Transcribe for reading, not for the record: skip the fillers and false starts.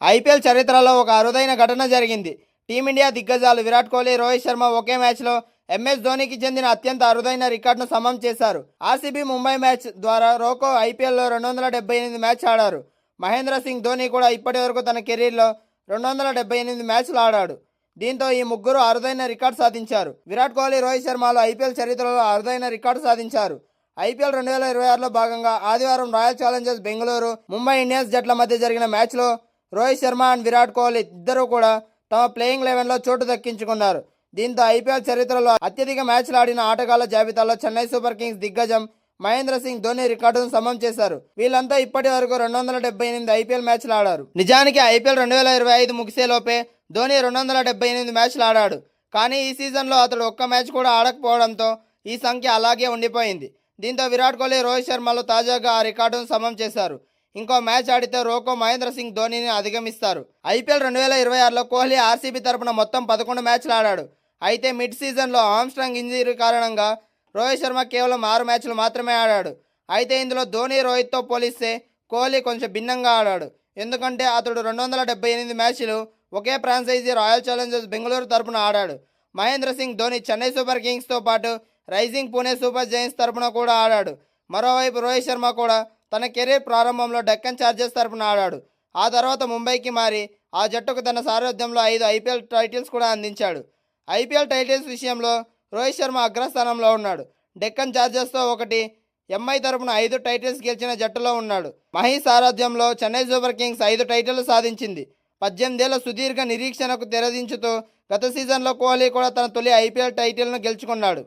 IPL చరిత్రలో ఒక అరుదైన ఘటన జరిగింది. టీమిండియా దిగ్గజాలు విరాట్ కోహ్లీ, రోహిత్ శర్మ ఒకే మ్యాచ్లో ఎంఎస్ ధోనికి చెందిన అత్యంత అరుదైన రికార్డును సమం చేశారు. ఆర్సీబీ ముంబై మ్యాచ్ ద్వారా రోకో ఐపీఎల్లో 278 మ్యాచ్ ఆడారు. మహేంద్ర సింగ్ ధోని కూడా ఇప్పటి వరకు తన కెరీర్లో 278 మ్యాచ్లు ఆడాడు. దీంతో ఈ ముగ్గురు అరుదైన రికార్డు సాధించారు. విరాట్ కోహ్లీ, రోహిత్ శర్మలు ఐపీఎల్ చరిత్రలో అరుదైన రికార్డు సాధించారు. ఐపీఎల్ 2026లో భాగంగా ఆదివారం royal Challengers Bengaluru, Mumbai Indians జట్ల మధ్య జరిగిన మ్యాచ్లో రోహిత్ శర్మ అండ్ విరాట్ కోహ్లీ ఇద్దరూ కూడా తమ ప్లేయింగ్ 11లో చోటు దక్కించుకున్నారు. దీంతో ఐపీఎల్ చరిత్రలో అత్యధిక మ్యాచ్లు ఆడిన ఆటగాళ్ల జాబితాలో చెన్నై సూపర్ కింగ్స్ దిగ్గజం మహేంద్ర సింగ్ ధోని రికార్డును సమం చేశారు. వీళ్ళంతా ఇప్పటి వరకు 278 ఐపీఎల్ మ్యాచ్లు ఆడారు. నిజానికి ఐపీఎల్ 2025 ముగిసేలోపే ధోని 278 మ్యాచ్లు ఆడాడు. కానీ ఈ సీజన్లో అతడు ఒక్క మ్యాచ్ కూడా ఆడకపోవడంతో ఈ సంఖ్య అలాగే ఉండిపోయింది. దీంతో విరాట్ కోహ్లీ, రోహిత్ శర్మలు తాజాగా ఆ రికార్డును సమం చేశారు. ఇంకో మ్యాచ్ ఆడితే రోకో మహేంద్ర సింగ్ ధోనిని అధిగమిస్తారు. ఐపీఎల్ 2026లో కోహ్లీ ఆర్సీబీ తరపున మొత్తం 11 మ్యాచ్లు ఆడాడు. అయితే మిడ్ సీజన్లో ఆమ్స్ట్రాంగ్ ఇంజరీ కారణంగా రోహిత్ శర్మ కేవలం 6 మ్యాచ్లు మాత్రమే ఆడాడు. అయితే ఇందులో ధోని, రోహిత్తో పోలిస్తే కోహ్లీ కొంచెం భిన్నంగా ఆడాడు. ఎందుకంటే అతడు 278 మ్యాచ్లు ఒకే ఫ్రాంచైజీ రాయల్ ఛాలెంజర్స్ బెంగళూరు తరపున ఆడాడు. మహేంద్ర సింగ్ ధోని చెన్నై సూపర్ కింగ్స్తో పాటు రైజింగ్ పూణే సూపర్ జైంట్స్ తరపున కూడా ఆడాడు. మరోవైపు రోహిత్ శర్మ కూడా తన కెరీర్ ప్రారంభంలో డెక్కన్ చార్జర్స్ తరపున ఆడాడు. ఆ తర్వాత ముంబైకి మారి ఆ జట్టుకు తన సారథ్యంలో 5 ఐపీఎల్ టైటిల్స్ కూడా అందించాడు. ఐపీఎల్ టైటిల్స్ విషయంలో రోహిత్ శర్మ అగ్రస్థానంలో ఉన్నాడు. డెక్కన్ చార్జర్స్తో ఒకటి, ఎంఐ తరపున 5 టైటిల్స్ గెలిచిన జట్టులో ఉన్నాడు. మహీ సారథ్యంలో చెన్నై సూపర్ కింగ్స్ 5 టైటిళ్లు సాధించింది. 18 ఏళ్ల సుదీర్ఘ నిరీక్షణకు తెరదించుతూ గత సీజన్లో కోహ్లీ కూడా తన తొలి ఐపీఎల్ టైటిల్ను గెలుచుకున్నాడు.